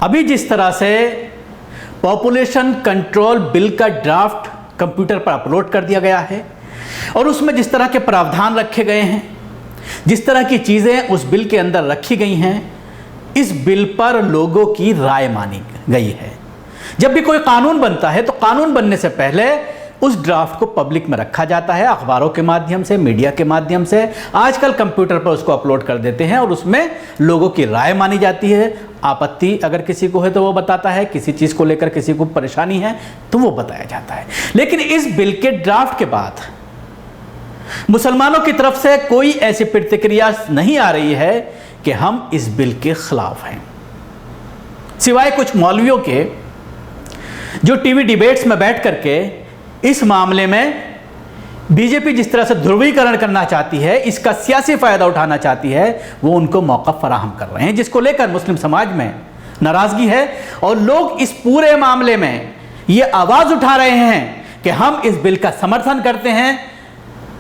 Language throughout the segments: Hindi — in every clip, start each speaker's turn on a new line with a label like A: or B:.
A: अभी जिस तरह से पॉपुलेशन कंट्रोल बिल का ड्राफ्ट कंप्यूटर पर अपलोड कर दिया गया है और उसमें जिस तरह के प्रावधान रखे गए हैं, जिस तरह की चीज़ें उस बिल के अंदर रखी गई हैं, इस बिल पर लोगों की राय मानी गई है। जब भी कोई कानून बनता है तो कानून बनने से पहले उस ड्राफ्ट को पब्लिक में रखा जाता है, अखबारों के माध्यम से, मीडिया के माध्यम से। आजकल कंप्यूटर पर उसको अपलोड कर देते हैं और उसमें लोगों की राय मानी जाती है। आपत्ति अगर किसी को है तो वो बताता है, किसी चीज़ को लेकर किसी को परेशानी है तो वो बताया जाता है। लेकिन इस बिल के ड्राफ्ट के बाद मुसलमानों की तरफ से कोई ऐसी प्रतिक्रिया नहीं आ रही है कि हम इस बिल के खिलाफ हैं, सिवाय कुछ मौलवियों के जो टीवी डिबेट्स में बैठ करके इस मामले में बीजेपी जिस तरह से ध्रुवीकरण करना चाहती है, इसका सियासी फायदा उठाना चाहती है, वो उनको मौका फराहम कर रहे हैं, जिसको लेकर मुस्लिम समाज में नाराजगी है। और लोग इस पूरे मामले में ये आवाज उठा रहे हैं कि हम इस बिल का समर्थन करते हैं,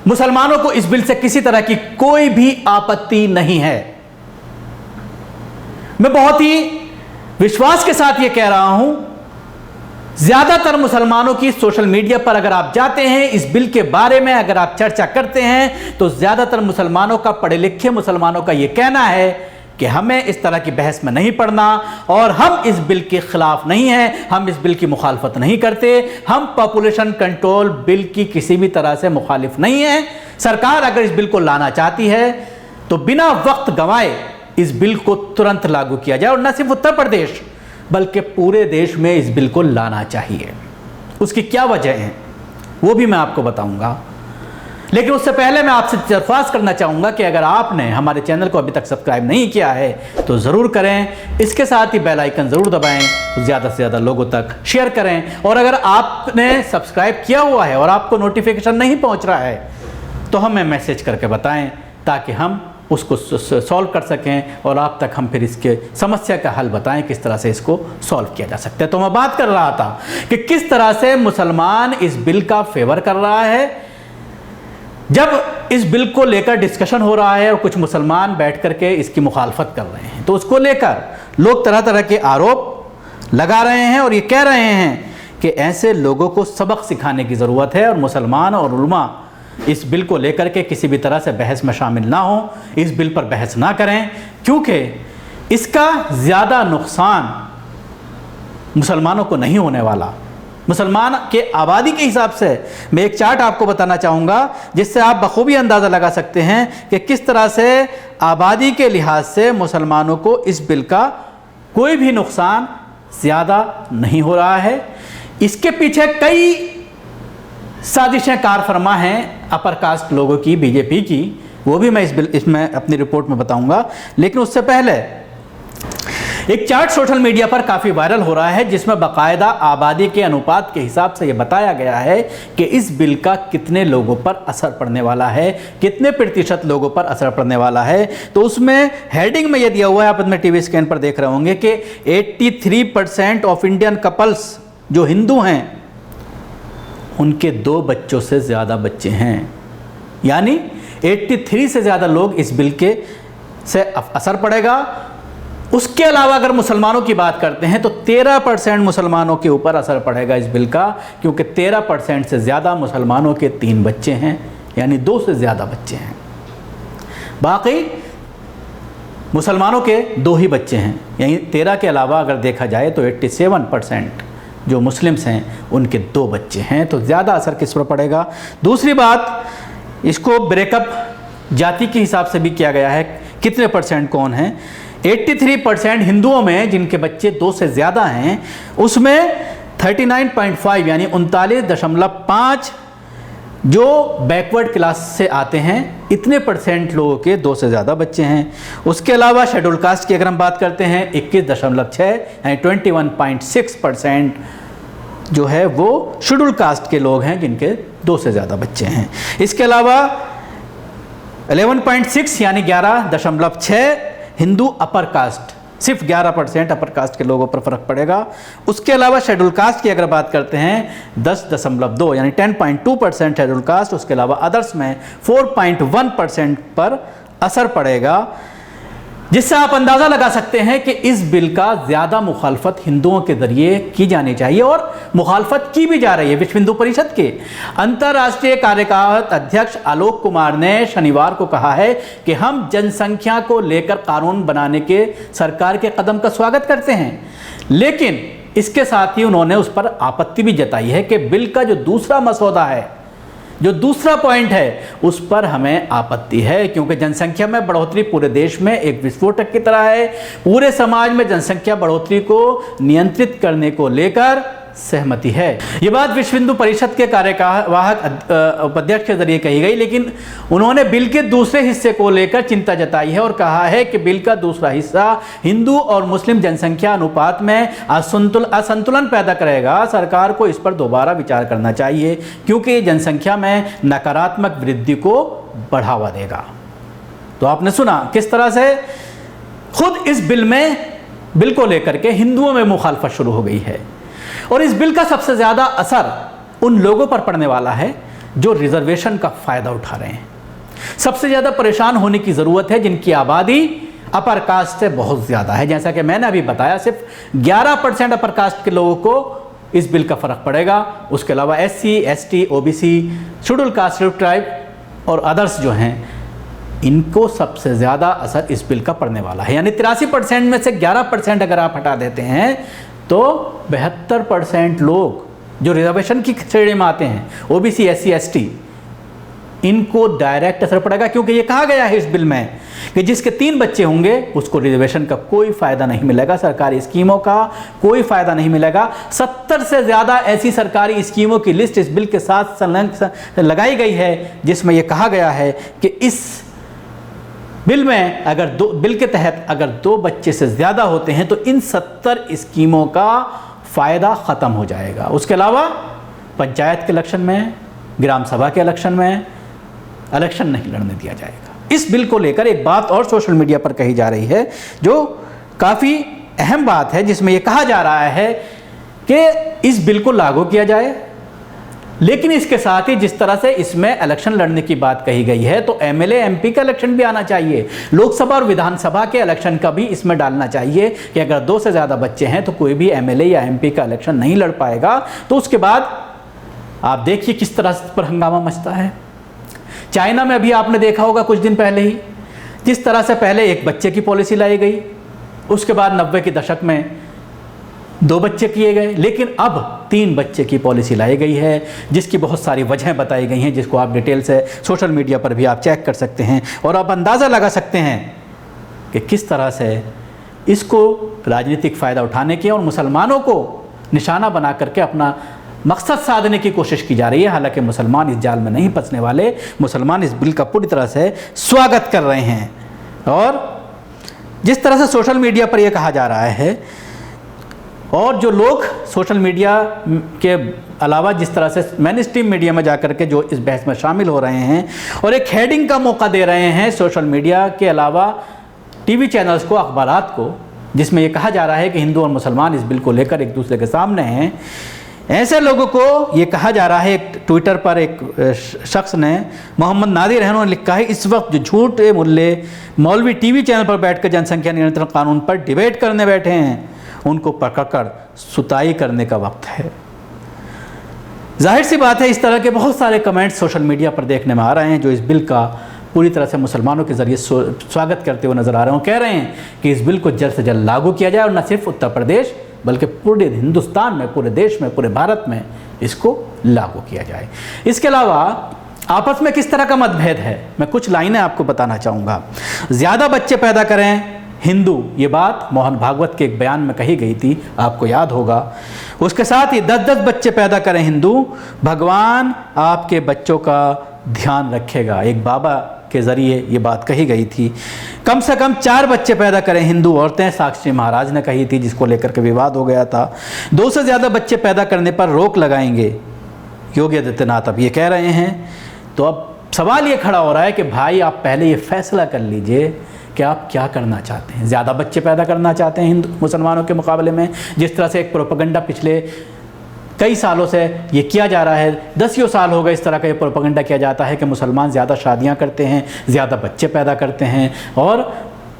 A: मुसलमानों को इस बिल से किसी तरह की कोई भी आपत्ति नहीं है। मैं बहुत ही विश्वास के साथ ये कह रहा हूं, ज्यादातर मुसलमानों की सोशल मीडिया पर अगर आप जाते हैं, इस बिल के बारे में अगर आप चर्चा करते हैं, तो ज्यादातर मुसलमानों का, पढ़े लिखे मुसलमानों का यह कहना है कि हमें इस तरह की बहस में नहीं पड़ना और हम इस बिल के खिलाफ नहीं हैं, हम इस बिल की मुखालफत नहीं करते, हम पॉपुलेशन कंट्रोल बिल की किसी भी तरह से मुखालिफ नहीं है। सरकार अगर इस बिल को लाना चाहती है तो बिना वक्त गंवाए इस बिल को तुरंत लागू किया जाए और न सिर्फ उत्तर प्रदेश बल्कि पूरे देश में इस बिल को लाना चाहिए। उसकी क्या वजह है वो भी मैं आपको बताऊंगा, लेकिन उससे पहले मैं आपसे दरख्वास्त करना चाहूंगा कि अगर आपने हमारे चैनल को अभी तक सब्सक्राइब नहीं किया है तो ज़रूर करें, इसके साथ ही बेल आइकन ज़रूर दबाएं, ज़्यादा से ज़्यादा लोगों तक शेयर करें। और अगर आपने सब्सक्राइब किया हुआ है और आपको नोटिफिकेशन नहीं पहुँच रहा है तो हमें मैसेज करके बताएँ ताकि हम उसको सॉल्व कर सकें और आप तक हम फिर इसके समस्या का हल बताएं, किस तरह से इसको सॉल्व किया जा सकता है। तो मैं बात कर रहा था कि किस तरह से मुसलमान इस बिल का फेवर कर रहा है। जब इस बिल को लेकर डिस्कशन हो रहा है और कुछ मुसलमान बैठ करके इसकी मुखालफत कर रहे हैं तो उसको लेकर लोग तरह तरह के आरोप लगा रहे हैं और ये कह रहे हैं कि ऐसे लोगों को सबक सिखाने की ज़रूरत है और मुसलमान और उलमा इस बिल को लेकर के किसी भी तरह से बहस में शामिल ना हो, इस बिल पर बहस ना करें, क्योंकि इसका ज़्यादा नुकसान मुसलमानों को नहीं होने वाला। मुसलमान के आबादी के हिसाब से मैं एक चार्ट आपको बताना चाहूँगा जिससे आप बखूबी अंदाज़ा लगा सकते हैं कि किस तरह से आबादी के लिहाज से मुसलमानों को इस बिल का कोई भी नुकसान ज़्यादा नहीं हो रहा है। इसके पीछे कई साजिशें कार फरमा हैं अपर कास्ट लोगों की, बीजेपी की, वो भी मैं इसमें अपनी रिपोर्ट में बताऊंगा। लेकिन उससे पहले एक चार्ट सोशल मीडिया पर काफ़ी वायरल हो रहा है जिसमें बाकायदा आबादी के अनुपात के हिसाब से ये बताया गया है कि इस बिल का कितने लोगों पर असर पड़ने वाला है, कितने प्रतिशत लोगों पर असर पड़ने वाला है। तो उसमें हेडिंग में ये दिया हुआ है, आप अपने टीवी स्क्रीन पर देख रहे होंगे कि 83% ऑफ इंडियन कपल्स जो हिंदू हैं उनके 2 बच्चों से ज़्यादा बच्चे हैं, यानी 83 से ज़्यादा लोग इस बिल के से असर पड़ेगा। उसके अलावा अगर मुसलमानों की बात करते हैं तो 13% मुसलमानों के ऊपर असर पड़ेगा इस बिल का, क्योंकि 13% से ज़्यादा मुसलमानों के 3 बच्चे हैं, यानी 2 से ज़्यादा बच्चे हैं। बाकी मुसलमानों के 2 ही बच्चे हैं, यानी 13 के अलावा अगर देखा जाए तो 87% जो मुस्लिम्स हैं उनके 2 बच्चे हैं। तो ज़्यादा असर किस पर पड़ेगा। दूसरी बात, इसको ब्रेकअप जाति के हिसाब से भी किया गया है, कितने परसेंट कौन हैं। 83% हिंदुओं में जिनके बच्चे 2 से ज़्यादा हैं उसमें 39.5 यानी 39.5 जो बैकवर्ड क्लास से आते हैं, इतने परसेंट लोगों के 2 से ज़्यादा बच्चे हैं। उसके अलावा शेड्यूल कास्ट की अगर हम बात करते हैं 21.6 यानी 21.6% जो है वो शेड्यूल कास्ट के लोग हैं जिनके 2 से ज़्यादा बच्चे हैं। इसके अलावा 11.6 यानी 11.6 हिंदू अपर कास्ट, सिर्फ 11% अपर कास्ट के लोगों पर फर्क पड़ेगा। उसके अलावा शेड्यूल कास्ट की अगर बात करते हैं 10.2 यानी 10.2% शेड्यूल कास्ट, उसके अलावा अदर्स में 4.1% पर असर पड़ेगा। जिससे आप अंदाजा लगा सकते हैं कि इस बिल का ज्यादा मुखालफत हिंदुओं के जरिए की जानी चाहिए और मुखालफत की भी जा रही है। विश्व हिंदू परिषद के अंतर्राष्ट्रीय कार्यकारी अध्यक्ष आलोक कुमार ने शनिवार को कहा है कि हम जनसंख्या को लेकर कानून बनाने के सरकार के कदम का स्वागत करते हैं, लेकिन इसके साथ ही उन्होंने उस पर आपत्ति भी जताई है कि बिल का जो दूसरा मसौदा है, जो दूसरा पॉइंट है, उस पर हमें आपत्ति है, क्योंकि जनसंख्या में बढ़ोतरी पूरे देश में एक विस्फोटक की तरह है। पूरे समाज में जनसंख्या बढ़ोतरी को नियंत्रित करने को लेकर सहमति है। ये बात विश्व हिंदू परिषद के कार्यवाहक उपाध्यक्ष के जरिए कही गई, लेकिन उन्होंने बिल के दूसरे हिस्से को लेकर चिंता जताई है और कहा है कि बिल का दूसरा हिस्सा हिंदू और मुस्लिम जनसंख्या अनुपात में असंतुलन पैदा करेगा। सरकार को इस पर दोबारा विचार करना चाहिए, क्योंकि जनसंख्या में नकारात्मक वृद्धि को बढ़ावा देगा। तो आपने सुना किस तरह से खुद इस बिल को लेकर के हिंदुओं में मुखालफत शुरू हो गई है। और इस बिल का सबसे ज्यादा असर उन लोगों पर पड़ने वाला है जो रिजर्वेशन का फायदा उठा रहे हैं। सबसे ज्यादा परेशान होने की जरूरत है जिनकी आबादी अपर कास्ट से बहुत ज्यादा है। जैसा कि मैंने अभी बताया, सिर्फ 11% अपर कास्ट के लोगों को इस बिल का फर्क पड़ेगा। उसके अलावा SC, ST, OBC, schedule caste, schedule tribe और अदर्स जो हैं, इनको सबसे ज़्यादा असर इस बिल का पड़ने वाला है। यानी 83% में से 11% अगर आप हटा देते हैं तो 72% लोग जो रिजर्वेशन की श्रेणी में आते हैं, OBC, SC, ST, इनको डायरेक्ट असर पड़ेगा, क्योंकि ये कहा गया है इस बिल में कि जिसके 3 बच्चे होंगे उसको रिजर्वेशन का कोई फायदा नहीं मिलेगा, सरकारी स्कीमों का कोई फायदा नहीं मिलेगा। 70 से ज्यादा ऐसी सरकारी स्कीमों की लिस्ट इस बिल के साथ लगाई गई है, जिसमें यह कहा गया है कि इस बिल में बिल के तहत अगर 2 बच्चे से ज्यादा होते हैं तो इन 70 स्कीमों का फायदा खत्म हो जाएगा। उसके अलावा पंचायत के इलेक्शन में, ग्राम सभा के इलेक्शन में इलेक्शन नहीं लड़ने दिया जाएगा। इस बिल को लेकर एक बात और सोशल मीडिया पर कही जा रही है जो काफी अहम बात है, जिसमें यह कहा जा रहा है कि इस बिल को लागू किया जाए, लेकिन इसके साथ ही जिस तरह से इसमें इलेक्शन लड़ने की बात कही गई है तो MLA MP का इलेक्शन भी आना चाहिए। लोकसभा और विधानसभा के इलेक्शन का भी इसमें डालना चाहिए कि अगर 2 से ज़्यादा बच्चे हैं तो कोई भी MLA या MP का इलेक्शन नहीं लड़ पाएगा। तो उसके बाद आप देखिए किस तरह पर हंगामा मचता है। चाइना में अभी आपने देखा होगा कुछ दिन पहले ही, जिस तरह से पहले 1 बच्चे की पॉलिसी लाई गई, उसके बाद 90 के दशक में 2 बच्चे किए गए, लेकिन अब 3 बच्चे की पॉलिसी लाई गई है, जिसकी बहुत सारी वजहें बताई गई हैं, जिसको आप डिटेल से सोशल मीडिया पर भी आप चेक कर सकते हैं और आप अंदाज़ा लगा सकते हैं कि किस तरह से इसको राजनीतिक फ़ायदा उठाने के और मुसलमानों को निशाना बना करके अपना मकसद साधने की कोशिश की जा रही है। हालांकि मुसलमान इस जाल में नहीं फंसने वाले, मुसलमान इस बिल का पूरी तरह से स्वागत कर रहे हैं। और जिस तरह से सोशल मीडिया पर यह कहा जा रहा है और जो लोग सोशल मीडिया के अलावा जिस तरह से मेन स्ट्रीम मीडिया में जाकर के जो इस बहस में शामिल हो रहे हैं और एक हेडिंग का मौका दे रहे हैं सोशल मीडिया के अलावा TV चैनल्स को, अखबारात को, जिसमें ये कहा जा रहा है कि हिंदू और मुसलमान इस बिल को लेकर एक दूसरे के सामने हैं, ऐसे लोगों को ये कहा जा रहा है। एक ट्विटर पर एक शख्स ने, मोहम्मद नादिर है, उन्होंने लिखा है, इस वक्त जो झूठे मुल्ले मौलवी TV चैनल पर बैठकर जनसंख्या नियंत्रण कानून पर डिबेट करने बैठे हैं, उनको पकड़कर सुताई करने का वक्त है। जाहिर सी बात है, इस तरह के बहुत सारे कमेंट्स सोशल मीडिया पर देखने में आ रहे हैं जो इस बिल का पूरी तरह से मुसलमानों के जरिए स्वागत करते हुए नजर आ रहे हैं। कह रहे हैं कि इस बिल को जल्द से जल्द लागू किया जाए और न सिर्फ उत्तर प्रदेश बल्कि पूरे हिंदुस्तान में, पूरे देश में, पूरे भारत में इसको लागू किया जाए। इसके अलावा आपस में किस तरह का मतभेद है, मैं कुछ लाइनें आपको बताना चाहूँगा। ज़्यादा बच्चे पैदा करें हिंदू, ये बात मोहन भागवत के एक बयान में कही गई थी, आपको याद होगा। उसके साथ ही 10-10 बच्चे पैदा करें हिंदू, भगवान आपके बच्चों का ध्यान रखेगा, एक बाबा के ज़रिए ये बात कही गई थी। कम से कम 4 बच्चे पैदा करें हिंदू औरतें, साक्षी महाराज ने कही थी, जिसको लेकर के विवाद हो गया था। 2 से ज़्यादा बच्चे पैदा करने पर रोक लगाएंगे, योगी आदित्यनाथ अब ये कह रहे हैं। तो अब सवाल ये खड़ा हो रहा है कि भाई आप पहले ये फैसला कर लीजिए कि आप क्या करना चाहते हैं। ज़्यादा बच्चे पैदा करना चाहते हैं हिंदू मुसलमानों के मुकाबले में, जिस तरह से एक प्रोपेगेंडा पिछले कई सालों से ये किया जा रहा है, 10 साल हो गए इस तरह का ये प्रोपेगेंडा किया जाता है कि मुसलमान ज़्यादा शादियां करते हैं, ज़्यादा बच्चे पैदा करते हैं और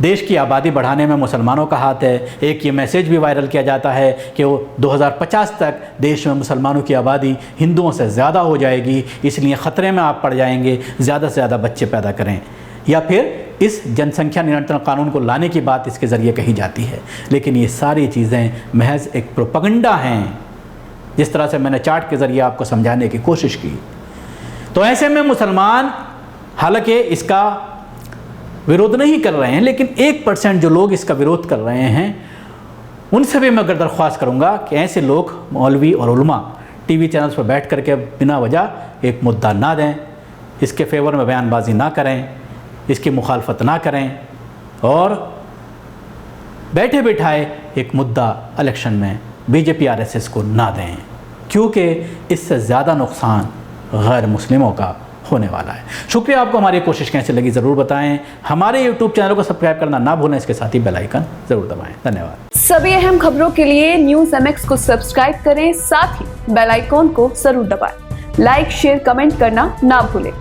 A: देश की आबादी बढ़ाने में मुसलमानों का हाथ है। एक ये मैसेज भी वायरल किया जाता है कि वो 2050 तक देश में मुसलमानों की आबादी हिंदुओं से ज़्यादा हो जाएगी, इसलिए ख़तरे में आप पड़ जाएंगे, ज़्यादा से ज़्यादा बच्चे पैदा करें। या फिर इस जनसंख्या नियंत्रण कानून को लाने की बात इसके ज़रिए कही जाती है। लेकिन ये सारी चीज़ें महज एक प्रोपेगेंडा हैं, जिस तरह से मैंने चार्ट के ज़रिए आपको समझाने की कोशिश की। तो ऐसे में मुसलमान हालांकि इसका विरोध नहीं कर रहे हैं, लेकिन 1% जो लोग इसका विरोध कर रहे हैं उनसे भी मैं अगर दरख्वास्त करूंगा कि ऐसे लोग, मौलवी और उलमा, टीवी चैनल्स पर बैठ करके बिना वजह एक मुद्दा ना दें, इसके फेवर में बयानबाजी ना करें, इसकी मुखालफत ना करें और बैठे बिठाए एक मुद्दा इलेक्शन में बीजेपी आरएसएस को ना दें, क्योंकि इससे ज़्यादा नुकसान गैर मुस्लिमों का होने वाला है। शुक्रिया। आपको हमारी कोशिश कैसे लगी ज़रूर बताएं। हमारे YouTube चैनल को सब्सक्राइब करना ना भूलें, इसके साथ ही बेल आइकन ज़रूर दबाएं। धन्यवाद।
B: सभी अहम खबरों के लिए न्यूज़ MX को सब्सक्राइब करें, साथ ही बेल आइकॉन को जरूर दबाएं। लाइक, शेयर, कमेंट करना ना भूलें।